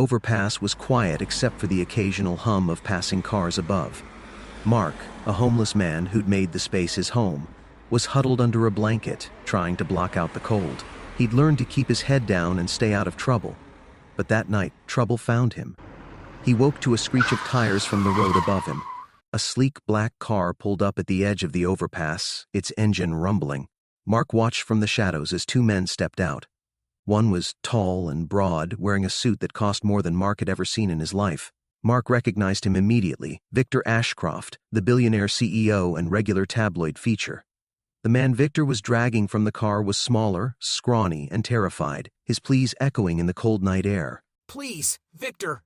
overpass was quiet except for the occasional hum of passing cars above. Mark, a homeless man who'd made the space his home, was huddled under a blanket, trying to block out the cold. He'd learned to keep his head down and stay out of trouble. But that night, trouble found him. He woke to a screech of tires from the road above him. A sleek black car pulled up at the edge of the overpass, its engine rumbling. Mark watched from the shadows as two men stepped out. One was tall and broad, wearing a suit that cost more than Mark had ever seen in his life. Mark recognized him immediately, Victor Ashcroft, the Billionaire CEO and regular tabloid feature. The man Victor was dragging from the car was smaller, scrawny, and terrified, his pleas echoing in the cold night air. "Please, Victor.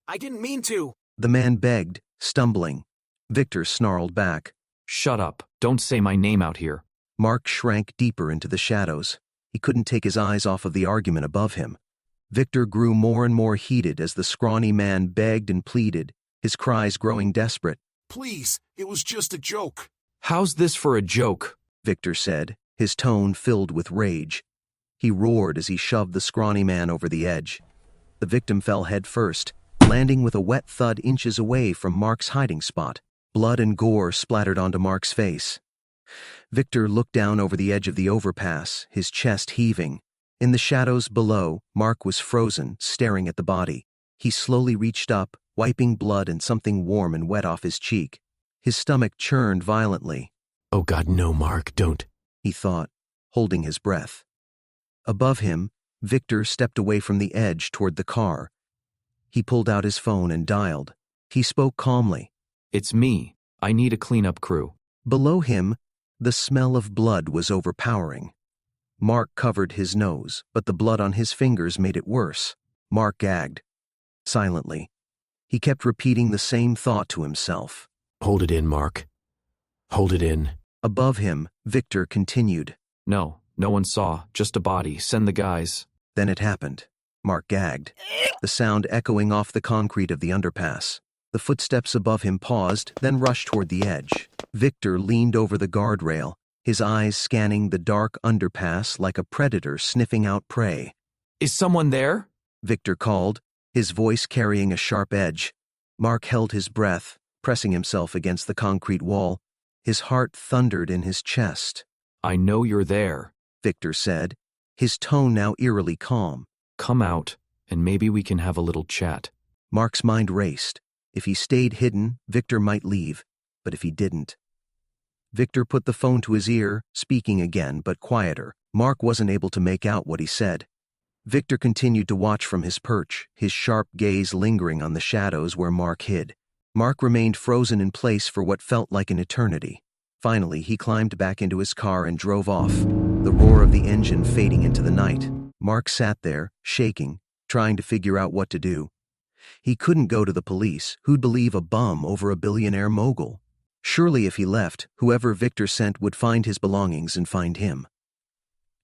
I didn't mean to." The man begged, stumbling. Victor snarled back. "Shut up. Don't say my name out here." Mark shrank deeper into the shadows. He couldn't take his eyes off of the argument above him. Victor grew more and more heated as the scrawny man begged and pleaded, his cries growing desperate. "Please, it was just a joke." "How's this for a joke?" Victor said, his tone filled with rage. He roared as he shoved the scrawny man over the edge. The victim fell head first, landing with a wet thud inches away from Mark's hiding spot. Blood and gore splattered onto Mark's face. Victor looked down over the edge of the overpass, his chest heaving. In the shadows below, Mark was frozen, staring at the body. He slowly reached up, wiping blood and something warm and wet off his cheek. His stomach churned violently. "Oh God, no, Mark, don't," he thought, holding his breath. Above him, Victor stepped away from the edge toward the car. He pulled out his phone and dialed. He spoke calmly. "It's me. I need a cleanup crew." Below him, the smell of blood was overpowering. Mark covered his nose, but the blood on his fingers made it worse. Mark gagged. Silently, he kept repeating the same thought to himself. "Hold it in, Mark. Hold it in." Above him, Victor continued. No one saw. Just a body. Send the guys." Then it happened. Mark gagged, the sound echoing off the concrete of the underpass. The footsteps above him paused, then rushed toward the edge. Victor leaned over the guardrail, his eyes scanning the dark underpass like a predator sniffing out prey. "Is someone there?" Victor called, his voice carrying a sharp edge. Mark held his breath, pressing himself against the concrete wall. His heart thundered in his chest. "I know you're there," Victor said, his tone now eerily calm. "Come out, and maybe we can have a little chat." Mark's mind raced. If he stayed hidden, Victor might leave, but if he didn't. Victor put the phone to his ear, speaking again, but quieter. Mark wasn't able to make out what he said. Victor continued to watch from his perch, his sharp gaze lingering on the shadows where Mark hid. Mark remained frozen in place for what felt like an eternity. Finally, he climbed back into his car and drove off, the roar of the engine fading into the night. Mark sat there, shaking, trying to figure out what to do. He couldn't go to the police, who'd believe a bum over a billionaire mogul. Surely if he left, whoever Victor sent would find his belongings and find him.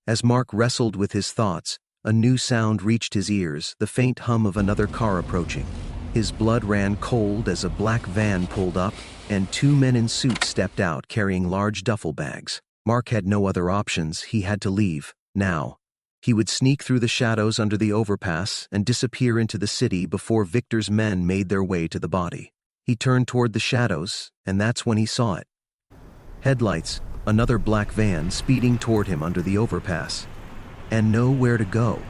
As Mark wrestled with his thoughts, a new sound reached his ears, the faint hum of another car approaching. His blood ran cold as a black van pulled up, and two men in suits stepped out carrying large duffel bags. Mark had no other options. He had to leave, now. He would sneak through the shadows under the overpass and disappear into the city before Victor's men made their way to the body. He turned toward the shadows, and that's when he saw it. Headlights, another black van speeding toward him under the overpass. And nowhere to go.